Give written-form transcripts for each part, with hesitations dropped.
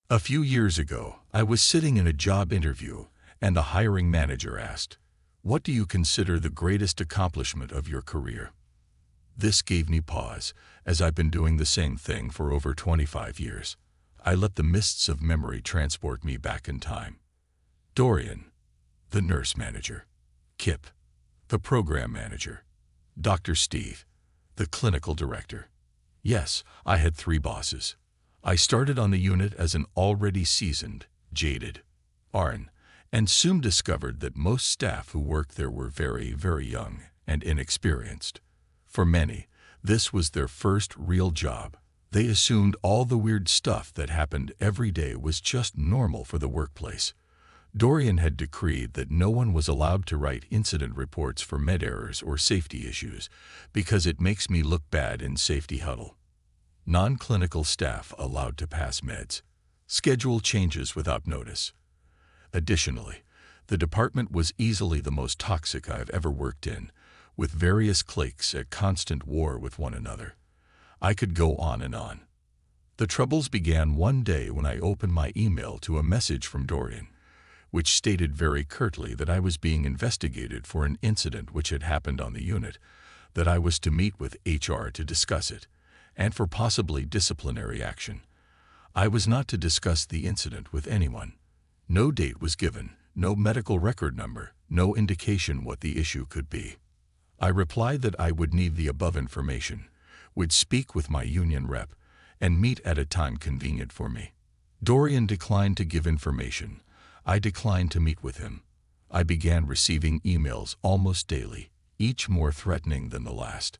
A few years ago, I was sitting in a job interview, and the hiring manager asked, "What do you consider the greatest accomplishment of your career?" This gave me pause, as I've been doing the same thing for over 25 years. I let the mists of memory transport me back in time. Dorian, the nurse manager. Kip, the program manager. Dr. Steve, the clinical director. Yes, I had 3 bosses. I started on the unit as an already seasoned, jaded RN, and soon discovered that most staff who worked there were very, very young and inexperienced. For many, this was their first real job. They assumed all the weird stuff that happened every day was just normal for the workplace. Dorian had decreed that no one was allowed to write incident reports for med errors or safety issues because it makes me look bad in safety huddle. Non-clinical staff allowed to pass meds. Schedule changes without notice. Additionally, the department was easily the most toxic I've ever worked in, with various cliques at constant war with one another. I could go on and on. The troubles began one day when I opened my email to a message from Dorian, which stated very curtly that I was being investigated for an incident which had happened on the unit, that I was to meet with HR to discuss it, and for possibly disciplinary action. I was not to discuss the incident with anyone. No date was given, no medical record number, no indication what the issue could be. I replied that I would need the above information, would speak with my union rep, and meet at a time convenient for me. Dorian declined to give information. I declined to meet with him. I began receiving emails almost daily, each more threatening than the last.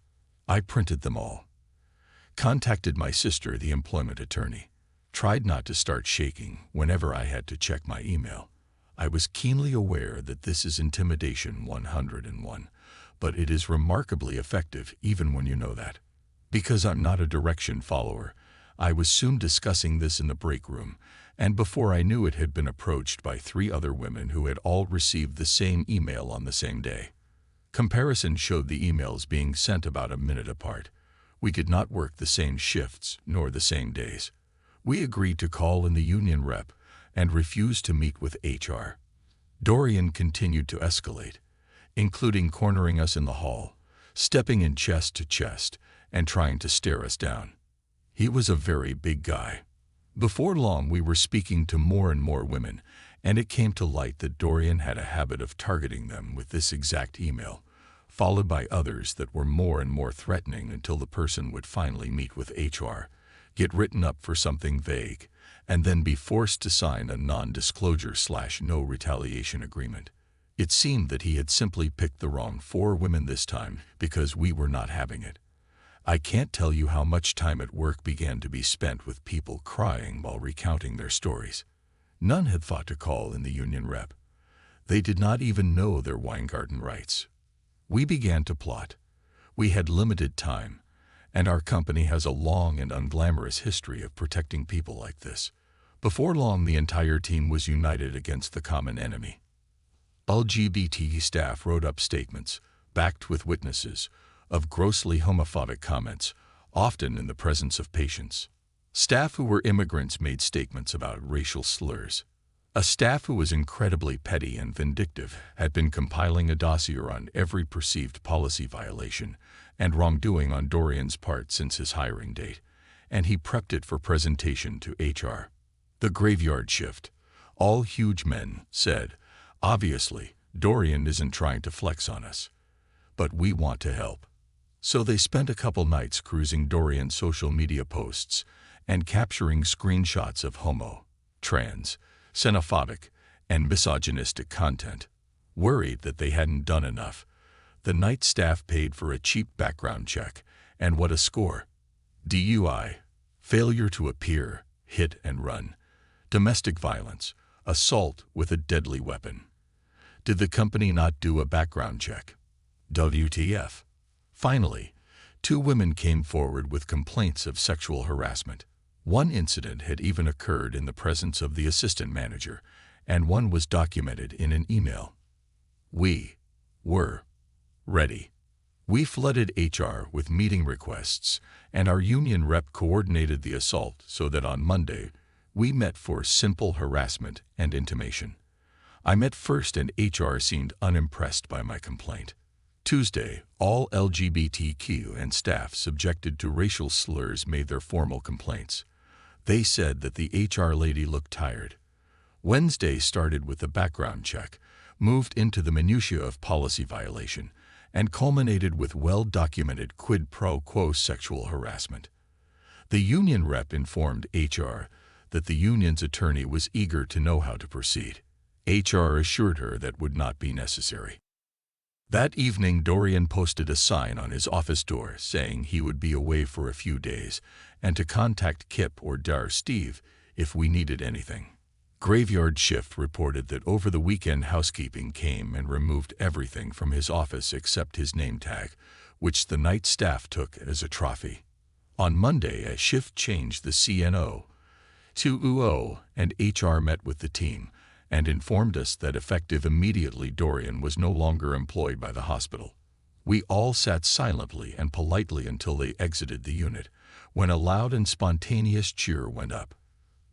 I printed them all. Contacted my sister, the employment attorney. Tried not to start shaking whenever I had to check my email. I was keenly aware that this is intimidation 101, but it is remarkably effective even when you know that. Because I'm not a direction follower, I was soon discussing this in the break room, and before I knew it had been approached by 3 other women who had all received the same email on the same day. Comparison showed the emails being sent about a minute apart. We could not work the same shifts nor the same days. We agreed to call in the union rep and refused to meet with HR. Dorian continued to escalate, including cornering us in the hall, stepping in chest to chest, and trying to stare us down. He was a very big guy. Before long, we were speaking to more and more women, and it came to light that Dorian had a habit of targeting them with this exact email, followed by others that were more and more threatening until the person would finally meet with HR, get written up for something vague, and then be forced to sign a non-disclosure/no retaliation agreement. It seemed that he had simply picked the wrong 4 women this time because we were not having it. I can't tell you how much time at work began to be spent with people crying while recounting their stories. None had thought to call in the union rep. They did not even know their Weingarten rights. We began to plot. We had limited time, and our company has a long and unglamorous history of protecting people like this. Before long, the entire team was united against the common enemy. LGBT staff wrote up statements, backed with witnesses, of grossly homophobic comments, often in the presence of patients. Staff who were immigrants made statements about racial slurs. A staff who was incredibly petty and vindictive had been compiling a dossier on every perceived policy violation and wrongdoing on Dorian's part since his hiring date, and he prepped it for presentation to HR. The graveyard shift. All huge men said, "Obviously, Dorian isn't trying to flex on us, but we want to help." So they spent a couple nights cruising Dorian's social media posts and capturing screenshots of homo, trans, xenophobic, and misogynistic content. Worried that they hadn't done enough, the night staff paid for a cheap background check, and what a score. DUI, failure to appear, hit and run, domestic violence, assault with a deadly weapon. Did the company not do a background check? WTF. Finally, 2 women came forward with complaints of sexual harassment. One incident had even occurred in the presence of the assistant manager, and one was documented in an email. We were ready. We flooded HR with meeting requests, and our union rep coordinated the assault so that on Monday, We met for simple harassment and intimation. I met first and HR seemed unimpressed by my complaint. Tuesday, all LGBTQ and staff subjected to racial slurs made their formal complaints. They said that the HR lady looked tired. Wednesday started with the background check, moved into the minutiae of policy violation, and culminated with well-documented quid pro quo sexual harassment. The union rep informed HR that the union's attorney was eager to know how to proceed. HR assured her that would not be necessary. That evening, Dorian posted a sign on his office door saying he would be away for a few days and to contact Kip or Dar Steve if we needed anything. Graveyard Shift reported that over the weekend housekeeping came and removed everything from his office except his name tag, which the night staff took as a trophy. On Monday, a shift changed the CNO to UO, and HR met with the team and informed us that effective immediately Dorian was no longer employed by the hospital. We all sat silently and politely until they exited the unit, when a loud and spontaneous cheer went up.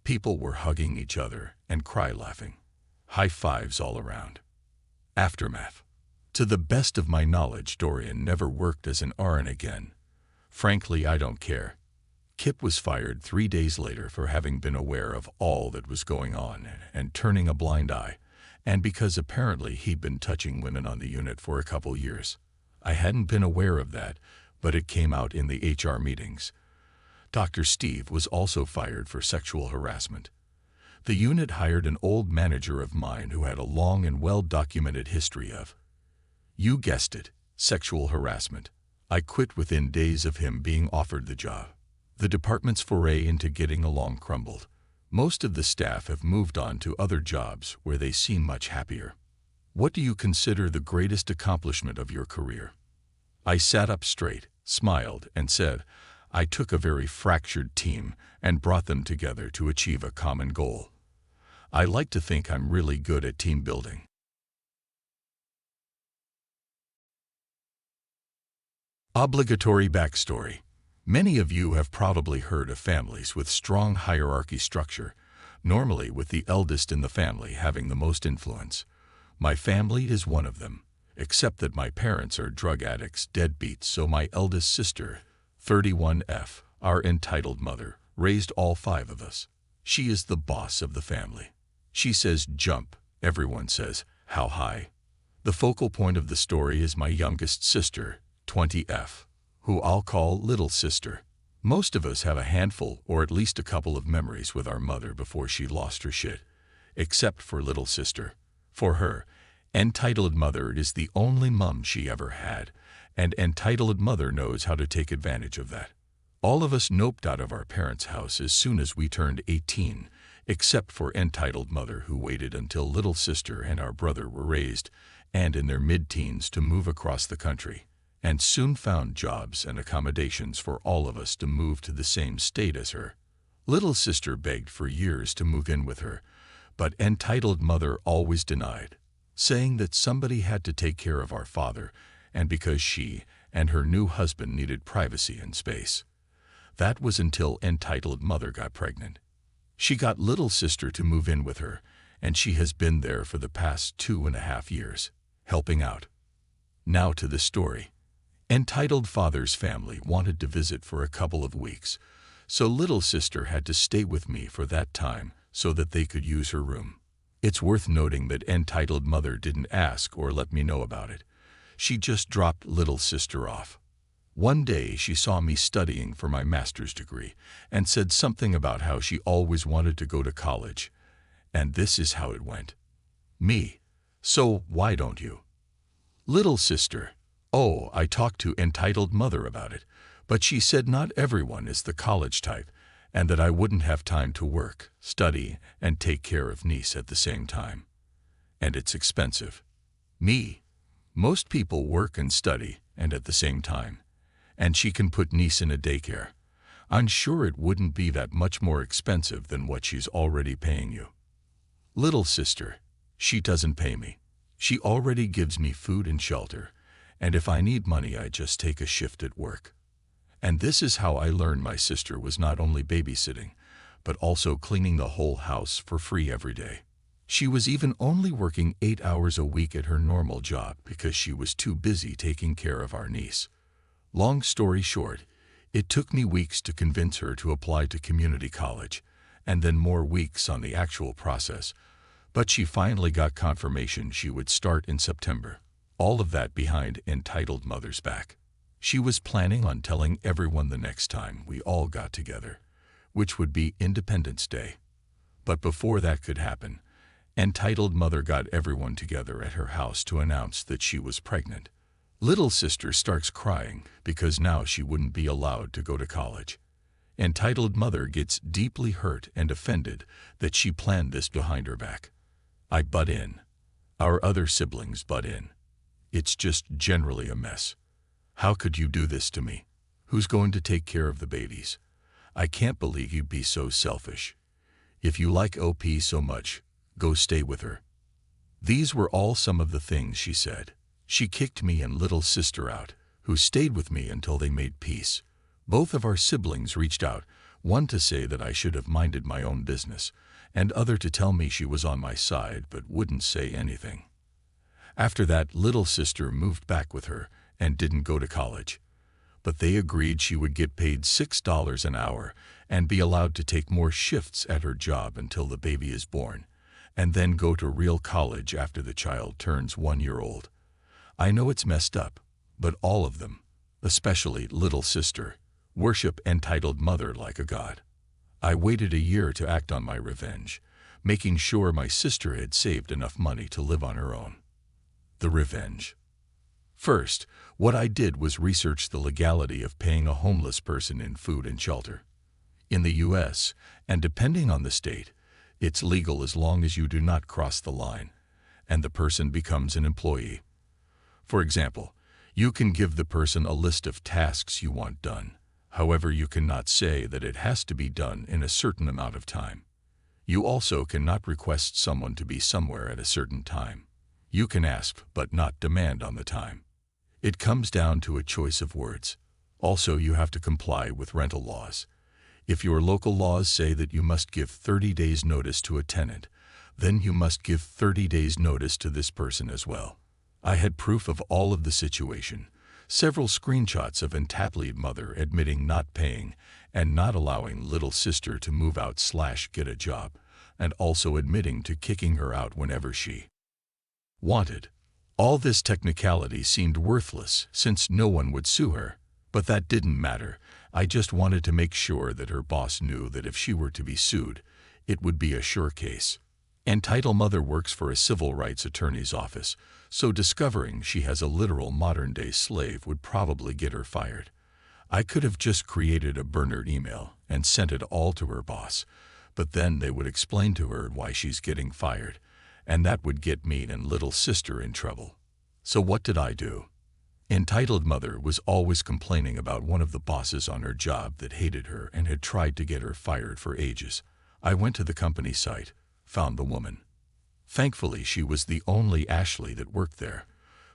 People were hugging each other and cry-laughing. High fives all around. Aftermath. To the best of my knowledge, Dorian never worked as an RN again. Frankly, I don't care. Kip was fired 3 days later for having been aware of all that was going on and turning a blind eye, and because apparently he'd been touching women on the unit for a couple years. I hadn't been aware of that, but it came out in the HR meetings. Dr. Steve was also fired for sexual harassment. The unit hired an old manager of mine who had a long and well-documented history of, you guessed it, sexual harassment. I quit within days of him being offered the job. The department's foray into getting along crumbled. Most of the staff have moved on to other jobs where they seem much happier. What do you consider the greatest accomplishment of your career? I sat up straight, smiled, and said, I took a very fractured team and brought them together to achieve a common goal. I like to think I'm really good at team building. Obligatory backstory. Many of you have probably heard of families with strong hierarchy structure, normally with the eldest in the family having the most influence. My family is one of them, except that my parents are drug addicts, deadbeats, so my eldest sister, 31F, our entitled mother, raised all 5 of us. She is the boss of the family. She says jump, everyone says how high. The focal point of the story is my youngest sister, 20F, who I'll call little sister. Most of us have a handful or at least a couple of memories with our mother before she lost her shit, except for little sister. For her, entitled mother is the only mum she ever had, and entitled mother knows how to take advantage of that. All of us noped out of our parents' house as soon as we turned 18, except for entitled mother who waited until little sister and our brother were raised and in their mid-teens to move across the country, and soon found jobs and accommodations for all of us to move to the same state as her. Little sister begged for years to move in with her, but entitled mother always denied, saying that somebody had to take care of our father, and because she and her new husband needed privacy and space. That was until entitled mother got pregnant. She got little sister to move in with her, and she has been there for the past 2.5 years, helping out. Now to the story. Entitled father's family wanted to visit for a couple of weeks, so little sister had to stay with me for that time so that they could use her room. It's worth noting that entitled mother didn't ask or let me know about it. She just dropped little sister off. One day she saw me studying for my master's degree and said something about how she always wanted to go to college. And this is how it went. Me. So why don't you? Little sister. Oh, I talked to entitled mother about it, but she said not everyone is the college type, and that I wouldn't have time to work, study, and take care of niece at the same time. And it's expensive. Me. Most people work and study, and at the same time. And she can put niece in a daycare. I'm sure it wouldn't be that much more expensive than what she's already paying you. Little sister. She doesn't pay me. She already gives me food and shelter, and if I need money I just take a shift at work. And this is how I learned my sister was not only babysitting, but also cleaning the whole house for free every day. She was even only working 8 hours a week at her normal job because she was too busy taking care of our niece. Long story short, it took me weeks to convince her to apply to community college, and then more weeks on the actual process, but she finally got confirmation she would start in September. All of that behind entitled mother's back. She was planning on telling everyone the next time we all got together, which would be Independence Day. But before that could happen, entitled mother got everyone together at her house to announce that she was pregnant. Little sister starts crying because now she wouldn't be allowed to go to college. Entitled mother gets deeply hurt and offended that she planned this behind her back. I butt in. Our other siblings butt in. It's just generally a mess. How could you do this to me? Who's going to take care of the babies? I can't believe you'd be so selfish. If you like OP so much, go stay with her. These were all some of the things she said. She kicked me and little sister out, who stayed with me until they made peace. Both of our siblings reached out, one to say that I should have minded my own business, and other to tell me she was on my side but wouldn't say anything. After that, little sister moved back with her and didn't go to college. But they agreed she would get paid $6 an hour and be allowed to take more shifts at her job until the baby is born, and then go to real college after the child turns 1 year old. I know it's messed up, but all of them, especially little sister, worship entitled mother like a god. I waited a year to act on my revenge, making sure my sister had saved enough money to live on her own. The revenge. First, what I did was research the legality of paying a homeless person in food and shelter. In the U.S., and depending on the state, it's legal as long as you do not cross the line, and the person becomes an employee. For example, you can give the person a list of tasks you want done. However, you cannot say that it has to be done in a certain amount of time. You also cannot request someone to be somewhere at a certain time. You can ask, but not demand on the time. It comes down to a choice of words. Also, you have to comply with rental laws. If your local laws say that you must give 30 days notice to a tenant, then you must give 30 days notice to this person as well. I had proof of all of the situation, several screenshots of entitled mother admitting not paying and not allowing little sister to move out/get a job, and also admitting to kicking her out whenever she wanted. All this technicality seemed worthless since no one would sue her, but that didn't matter. I just wanted to make sure that her boss knew that if she were to be sued, it would be a sure case. Entitled mother works for a civil rights attorney's office, so discovering she has a literal modern-day slave would probably get her fired. I could have just created a burner email and sent it all to her boss, but then they would explain to her why she's getting fired, and that would get me and little sister in trouble. So what did I do? Entitled mother was always complaining about one of the bosses on her job that hated her and had tried to get her fired for ages. I went to the company site, found the woman. Thankfully, she was the only Ashley that worked there.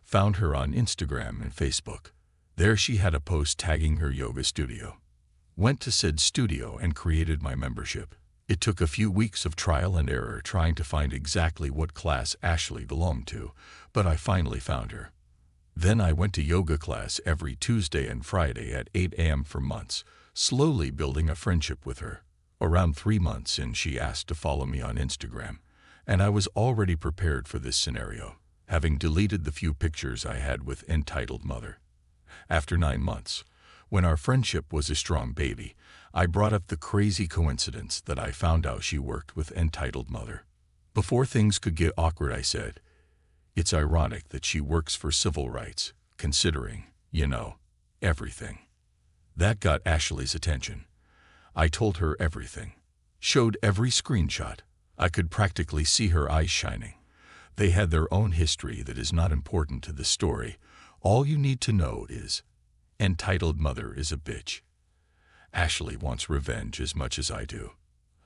Found her on Instagram and Facebook. There she had a post tagging her yoga studio. Went to said studio and created my membership. It took a few weeks of trial and error trying to find exactly what class Ashley belonged to, but I finally found her. Then I went to yoga class every Tuesday and Friday at 8 a.m. for months, slowly building a friendship with her. Around 3 months in, she asked to follow me on Instagram, and I was already prepared for this scenario, having deleted the few pictures I had with entitled mother. After 9 months, when our friendship was a strong baby, I brought up the crazy coincidence that I found out she worked with entitled mother. Before things could get awkward, I said, "It's ironic that she works for civil rights, considering, everything." That got Ashley's attention. I told her everything. Showed every screenshot. I could practically see her eyes shining. They had their own history that is not important to the story. All you need to know is, entitled mother is a bitch. Ashley wants revenge as much as I do.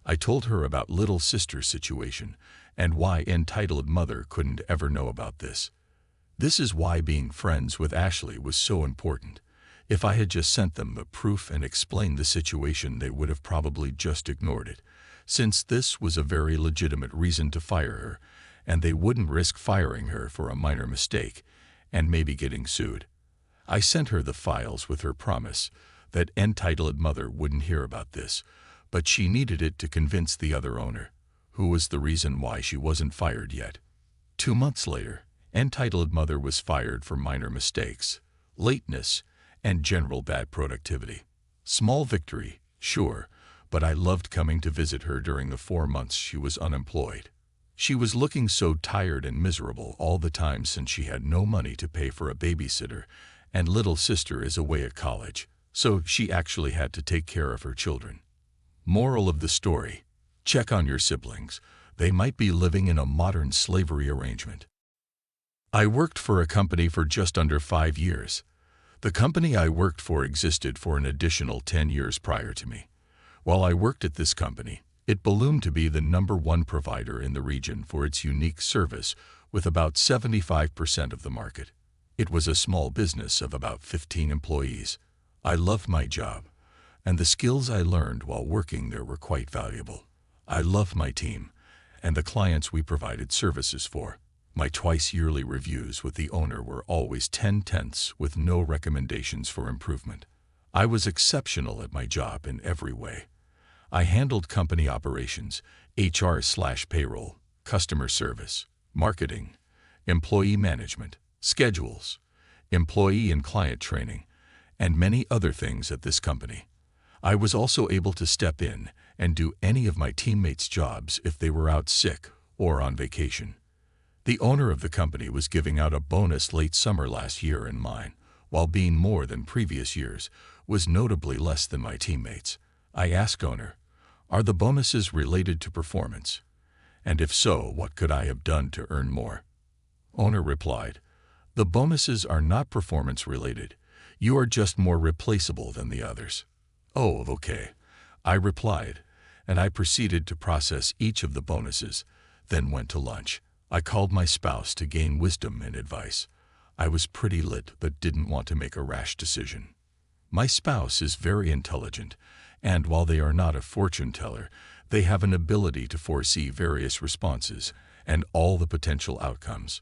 I told her about little sister's situation and why entitled mother couldn't ever know about this. This is why being friends with Ashley was so important. If I had just sent them the proof and explained the situation, they would have probably just ignored it. since this was a very legitimate reason to fire her, and they wouldn't risk firing her for a minor mistake and maybe getting sued. I sent her the files with her promise that entitled mother wouldn't hear about this, but she needed it to convince the other owner, who was the reason why she wasn't fired yet. 2 months later, entitled mother was fired for minor mistakes, lateness, and general bad productivity. Small victory, sure, but I loved coming to visit her during the 4 months she was unemployed. She was looking so tired and miserable all the time since she had no money to pay for a babysitter, and little sister is away at college, so she actually had to take care of her children. Moral of the story: check on your siblings. They might be living in a modern slavery arrangement. I worked for a company for just under 5 years. The company I worked for existed for an additional 10 years prior to me. While I worked at this company, it ballooned to be the #1 provider in the region for its unique service, with about 75% of the market. It was a small business of about 15 employees. I loved my job, and the skills I learned while working there were quite valuable. I loved my team and the clients we provided services for. My twice-yearly reviews with the owner were always 10/10 with no recommendations for improvement. I was exceptional at my job in every way. I handled company operations, HR/payroll, customer service, marketing, employee management, schedules, employee and client training, and many other things at this company. I was also able to step in and do any of my teammates' jobs if they were out sick or on vacation. The owner of the company was giving out a bonus late summer last year, and mine, while being more than previous years, was notably less than my teammates. I asked owner, "Are the bonuses related to performance? And if so, what could I have done to earn more?" Owner replied, "The bonuses are not performance related. You are just more replaceable than the others." "Oh, okay," I replied, and I proceeded to process each of the bonuses, then went to lunch. I called my spouse to gain wisdom and advice. I was pretty lit but didn't want to make a rash decision. My spouse is very intelligent, and while they are not a fortune teller, they have an ability to foresee various responses and all the potential outcomes.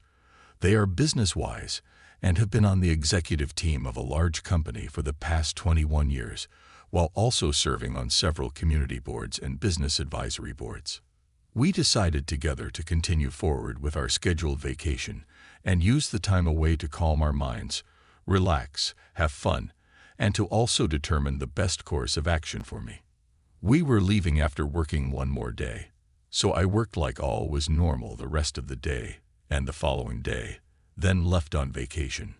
They are business-wise and have been on the executive team of a large company for the past 21 years, while also serving on several community boards and business advisory boards. We decided together to continue forward with our scheduled vacation and use the time away to calm our minds, relax, have fun, and to also determine the best course of action for me. We were leaving after working one more day, so I worked like all was normal the rest of the day and the following day, then left on vacation.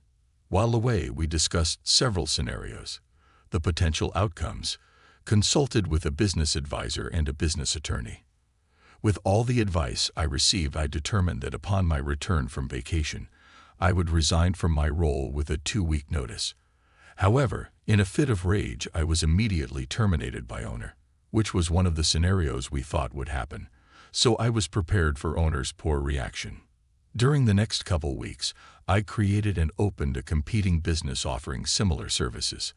While away, we discussed several scenarios, the potential outcomes, consulted with a business advisor and a business attorney. With all the advice I received, I determined that upon my return from vacation, I would resign from my role with a 2-week notice. However, in a fit of rage, I was immediately terminated by owner, which was one of the scenarios we thought would happen, so I was prepared for owner's poor reaction. During the next couple weeks, I created and opened a competing business offering similar services.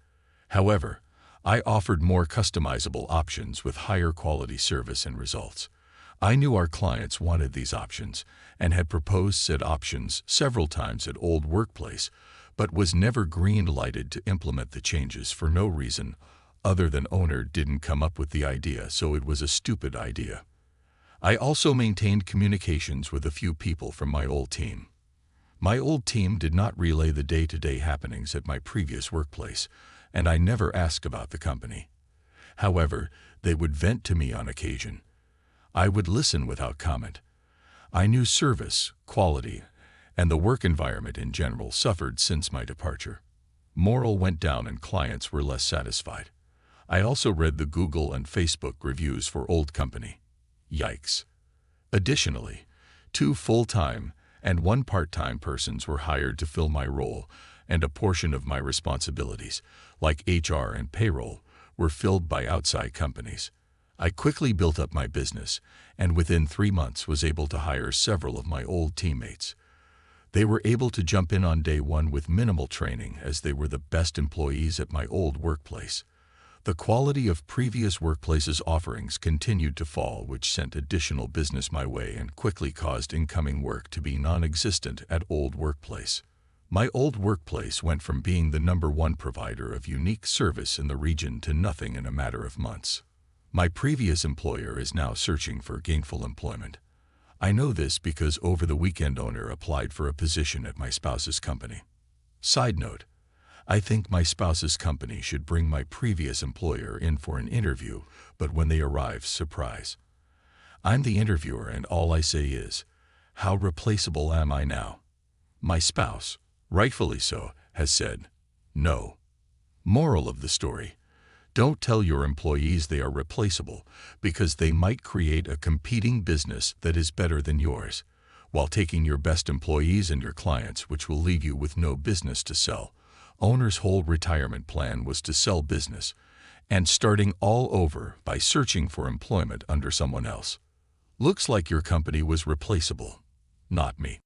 However, I offered more customizable options with higher quality service and results. I knew our clients wanted these options and had proposed said options several times at old workplace, but was never green-lighted to implement the changes for no reason other than owner didn't come up with the idea, so it was a stupid idea. I also maintained communications with a few people from my old team. My old team did not relay the day-to-day happenings at my previous workplace, and I never asked about the company. However, they would vent to me on occasion. I would listen without comment. I knew service, quality, and the work environment in general suffered since my departure. Morale went down and clients were less satisfied. I also read the Google and Facebook reviews for old company. Yikes. Additionally, 2 full-time and 1 part-time persons were hired to fill my role, and a portion of my responsibilities, like HR and payroll, were filled by outside companies. I quickly built up my business, and within 3 months was able to hire several of my old teammates. They were able to jump in on day 1 with minimal training, as they were the best employees at my old workplace. The quality of previous workplaces' offerings continued to fall, which sent additional business my way and quickly caused incoming work to be non-existent at old workplace. My old workplace went from being the #1 provider of unique service in the region to nothing in a matter of months. My previous employer is now searching for gainful employment. I know this because over the weekend owner applied for a position at my spouse's company. Side note, I think my spouse's company should bring my previous employer in for an interview, but when they arrive, surprise. I'm the interviewer and all I say is, how replaceable am I now? My spouse, rightfully so, has said, no. Moral of the story: don't tell your employees they are replaceable, because they might create a competing business that is better than yours, while taking your best employees and your clients, which will leave you with no business to sell. Owner's whole retirement plan was to sell business, and starting all over by searching for employment under someone else. Looks like your company was replaceable, not me.